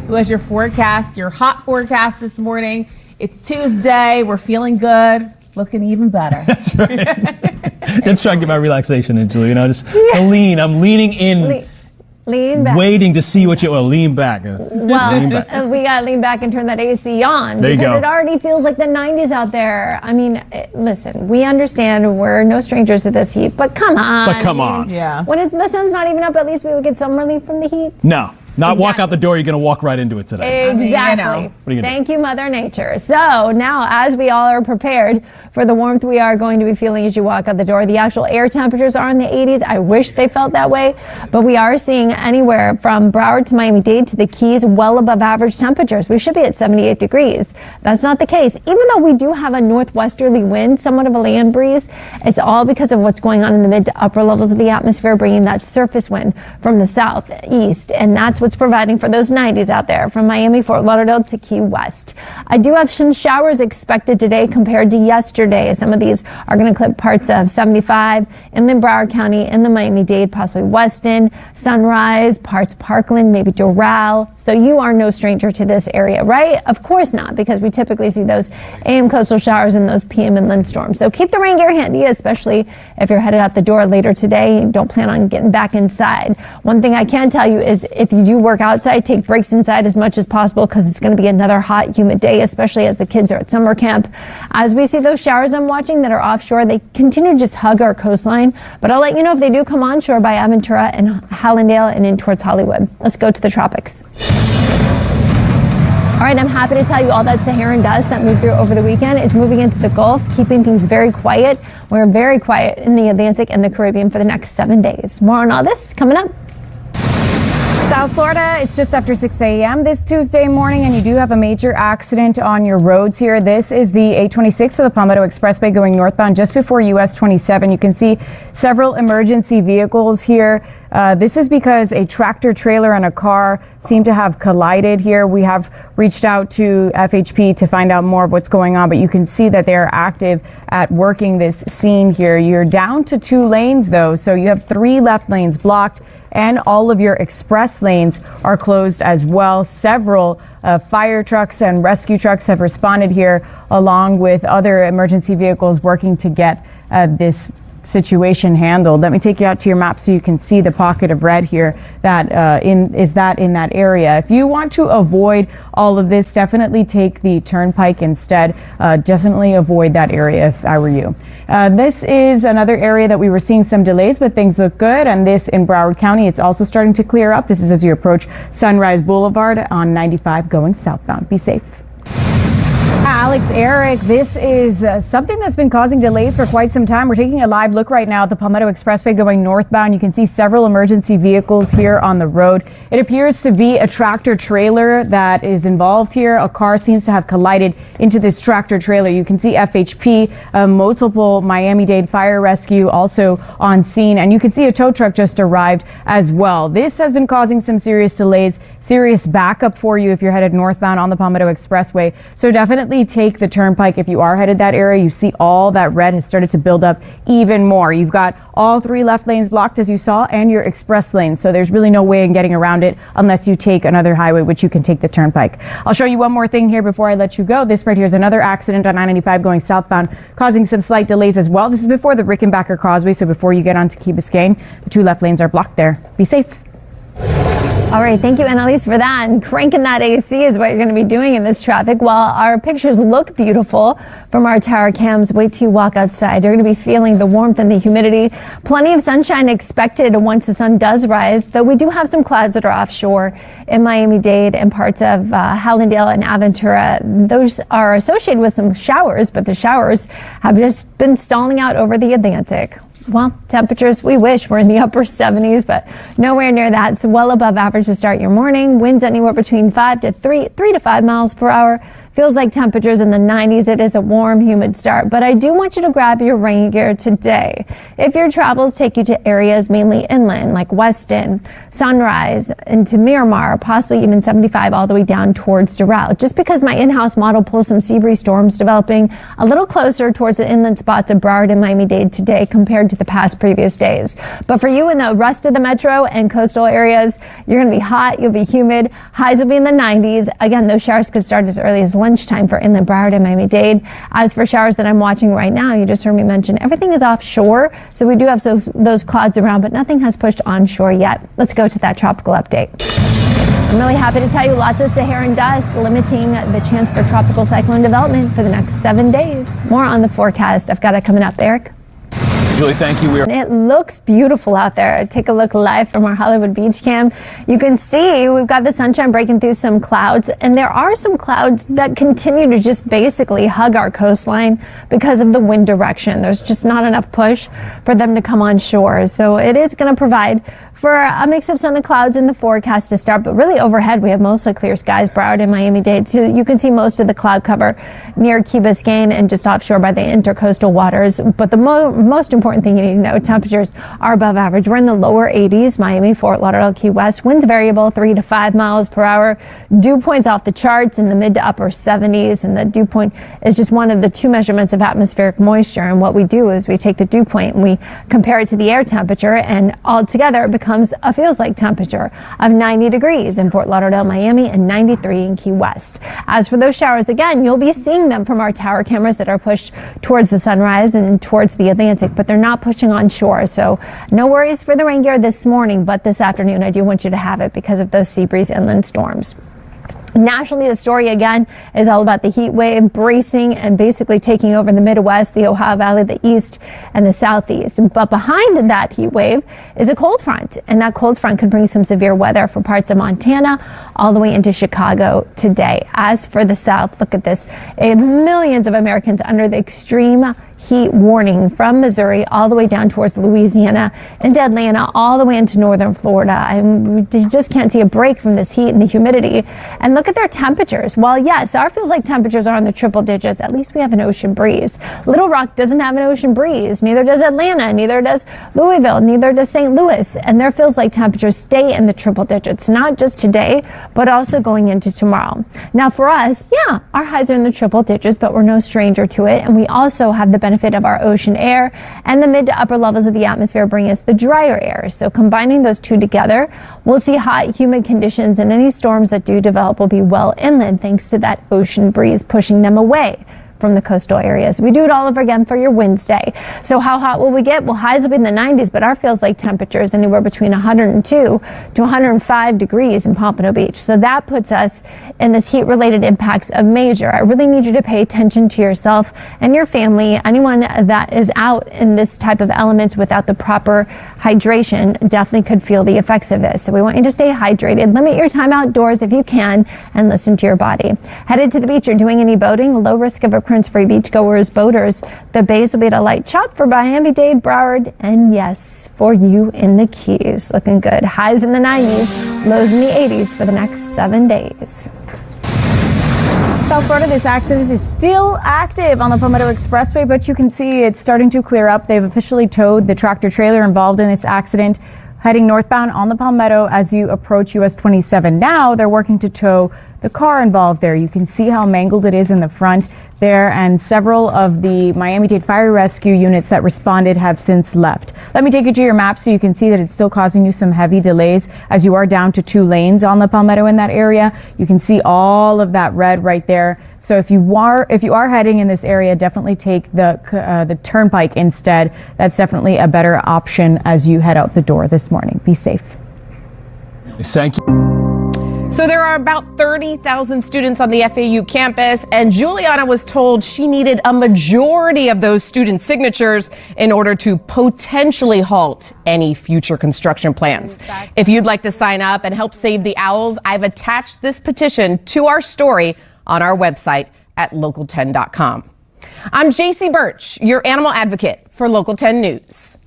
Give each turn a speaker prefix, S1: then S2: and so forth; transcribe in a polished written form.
S1: who has your forecast, your hot forecast this morning. It's Tuesday. We're feeling good. Looking even better.
S2: That's right. I'm trying to get my relaxation in, Julie. Just lean. I'm leaning in.
S3: Lean back.
S2: Waiting to see what lean back.
S3: Well,
S2: lean back.
S3: We got to lean back and turn that AC on
S2: there
S3: because it already feels like the 90s out there. I mean, listen, we understand we're no strangers to this heat, but come on.
S1: Yeah.
S3: When the sun's not even up, at least we would get some relief from the heat.
S2: No. Not walk out the door, you're going to walk right into it today.
S3: Exactly. Thank you, Mother Nature. So now, as we all are prepared for the warmth we are going to be feeling as you walk out the door, the actual air temperatures are in the 80s. I wish they felt that way, but we are seeing anywhere from Broward to Miami-Dade to the Keys well above average temperatures. We should be at 78 degrees. That's not the case. Even though we do have a northwesterly wind, somewhat of a land breeze, it's all because of what's going on in the mid to upper levels of the atmosphere, bringing that surface wind from the southeast, and that's what's providing for those 90s out there from Miami, Fort Lauderdale to Key West. I do have some showers expected today compared to yesterday. Some of these are going to clip parts of 75 inland Broward County in the Miami-Dade, possibly Weston, Sunrise, parts of Parkland, maybe Doral. So you are no stranger to this area, right? Of course not, because we typically see those AM coastal showers and those PM inland storms. So keep the rain gear handy, especially if you're headed out the door later today and don't plan on getting back inside. One thing I can tell you is if you do work outside, take breaks inside as much as possible because it's going to be another hot, humid day, especially as the kids are at summer camp. As we see those showers I'm watching that are offshore, they continue to just hug our coastline, but I'll let you know if they do come onshore by Aventura and Hallandale and in towards Hollywood. Let's go to the tropics. All right, I'm happy to tell you all that Saharan dust that moved through over the weekend. It's moving into the Gulf, keeping things very quiet. We're very quiet in the Atlantic and the Caribbean for the next 7 days. More on all this coming up.
S4: South Florida, it's just after 6 a.m. this Tuesday morning, and you do have a major accident on your roads here. This is the 826 of the Palmetto Expressway going northbound just before US 27. You can see several emergency vehicles here. This is because a tractor trailer and a car seem to have collided here. We have reached out to FHP to find out more of what's going on, but you can see that they are active at working this scene here. You're down to 2 lanes though, so you have 3 left lanes blocked, and all of your express lanes are closed as well. Several fire trucks and rescue trucks have responded here, along with other emergency vehicles working to get this situation handled. Let me take you out to your map so you can see the pocket of red here that in that area. If you want to avoid all of this, definitely take the turnpike instead. Definitely avoid that area if I were you. This is another area that we were seeing some delays, but things look good. And this in Broward County, it's also starting to clear up. This is as you approach Sunrise Boulevard on 95 going southbound. Be safe. Alex, Eric, this is something that's been causing delays for quite some time. We're taking a live look right now at the Palmetto Expressway going northbound. You can see several emergency vehicles here on the road. It appears to be a tractor trailer that is involved here. A car seems to have collided into this tractor trailer. You can see FHP, multiple Miami-Dade fire rescue also on scene, and you can see a tow truck just arrived as well. This has been causing some serious delays, serious backup for you if you're headed northbound on the Palmetto Expressway. So definitely take the turnpike if you are headed that area. You see all that red has started to build up even more. You've got all 3 left lanes blocked as you saw, and your express lanes. So there's really no way in getting around it unless you take another highway, which you can take the turnpike. I'll show you one more thing here before I let you go. This right here is another accident on 995 going southbound, causing some slight delays as well. This is before the Rickenbacker Causeway, so before you get onto Key Biscayne, the 2 left lanes are blocked there. Be safe.
S3: All right, thank you, Annaliese, for that. And cranking that AC is what you're going to be doing in this traffic. While our pictures look beautiful from our tower cams, wait till you walk outside. You're going to be feeling the warmth and the humidity. Plenty of sunshine expected once the sun does rise, though we do have some clouds that are offshore in Miami-Dade and parts of Hallandale and Aventura. Those are associated with some showers, but the showers have just been stalling out over the Atlantic. Well, temperatures, we wish were in the upper 70s, but nowhere near that. It's well above average to start your morning. Winds anywhere between 3 to 5 miles per hour. Feels like temperatures in the 90s. It is a warm, humid start, but I do want you to grab your rain gear today. If your travels take you to areas mainly inland, like Weston, Sunrise, into Miramar, possibly even 75 all the way down towards Doral, just because my in-house model pulls some sea breeze storms developing a little closer towards the inland spots of Broward and Miami-Dade today compared to to the past previous days. But for you in the rest of the metro and coastal areas, you're going to be hot, you'll be humid, highs will be in the 90s. Again, those showers could start as early as lunchtime for inland Broward and Miami-Dade. As for showers that I'm watching right now, you just heard me mention everything is offshore, so we do have those clouds around, but nothing has pushed onshore yet. Let's go to that tropical update. I'm really happy to tell you lots of Saharan dust limiting the chance for tropical cyclone development for the next 7 days. More on the forecast. I've got it coming up, Eric.
S2: Julie, thank you.
S3: It looks beautiful out there. Take a look live from our Hollywood Beach cam. You can see we've got the sunshine breaking through some clouds, and there are some clouds that continue to just basically hug our coastline because of the wind direction. There's just not enough push for them to come on shore. So it is going to provide for a mix of sun and clouds in the forecast to start, but really overhead we have mostly clear skies, Broward and Miami-Dade. So you can see most of the cloud cover near Key Biscayne and just offshore by the intercoastal waters. But the most important thing you need to know, temperatures are above average. We're in the lower 80s, Miami, Fort Lauderdale, Key West. Winds variable 3 to 5 miles per hour. Dew points off the charts in the mid to upper 70s. And the dew point is just one of the two measurements of atmospheric moisture. And what we do is we take the dew point and we compare it to the air temperature, and altogether it becomes a feels like temperature of 90 degrees in Fort Lauderdale, Miami, and 93 in Key West. As for those showers, again, you'll be seeing them from our tower cameras that are pushed towards the sunrise and towards the Atlantic, but they're not pushing on shore. So no worries for the rain gear this morning, but this afternoon I do want you to have it because of those sea breeze inland storms. Nationally, the story again is all about the heat wave bracing and basically taking over the Midwest, the Ohio Valley, the East, and the Southeast. But behind that heat wave is a cold front, and that cold front could bring some severe weather for parts of Montana all the way into Chicago today. As for the South, look at this. Millions of Americans under the extreme heat warning from Missouri all the way down towards Louisiana and Atlanta all the way into northern Florida. You just can't see a break from this heat and the humidity. And look at their temperatures. While yes, our feels like temperatures are in the triple digits, at least we have an ocean breeze. Little Rock doesn't have an ocean breeze, neither does Atlanta, neither does Louisville, neither does St. Louis. And their feels like temperatures stay in the triple digits, not just today, but also going into tomorrow. Now for us, yeah, our highs are in the triple digits, but we're no stranger to it. And we also have the benefit of our ocean air, and the mid to upper levels of the atmosphere bring us the drier air. So combining those two together, we'll see hot, humid conditions, and any storms that do develop will be well inland thanks to that ocean breeze pushing them away from the coastal areas. We do it all over again for your Wednesday. So how hot will we get? Well, highs will be in the 90s, but our feels like temperatures anywhere between 102 to 105 degrees in Pompano Beach. So that puts us in this heat-related impacts of major. I really need you to pay attention to yourself and your family. Anyone that is out in this type of elements without the proper hydration definitely could feel the effects of this. So we want you to stay hydrated, limit your time outdoors if you can, and listen to your body. Headed to the beach or doing any boating, low risk of occurrence for beachgoers, boaters. The bays will be at a light chop for Miami-Dade, Broward, and yes, for you in the Keys. Looking good. Highs in the 90s, lows in the 80s for the next 7 days.
S4: South Florida, this accident is still active on the Palmetto Expressway, but you can see it's starting to clear up. They've officially towed the tractor trailer involved in this accident heading northbound on the Palmetto as you approach US 27. Now they're working to tow the car involved there. You can see how mangled it is in the front there, and several of the Miami-Dade fire rescue units that responded have since left. Let me take you to your map so you can see that it's still causing you some heavy delays as you are down to 2 lanes on the Palmetto in that area. You can see all of that red right there. So if you are heading in this area, definitely take the turnpike instead. That's definitely a better option as you head out the door this morning. Be safe.
S2: Thank you.
S1: So there are about 30,000 students on the FAU campus, and Juliana was told she needed a majority of those student signatures in order to potentially halt any future construction plans. If you'd like to sign up and help save the owls, I've attached this petition to our story on our website at local10.com. I'm Jacey Birch, your animal advocate for Local 10 News.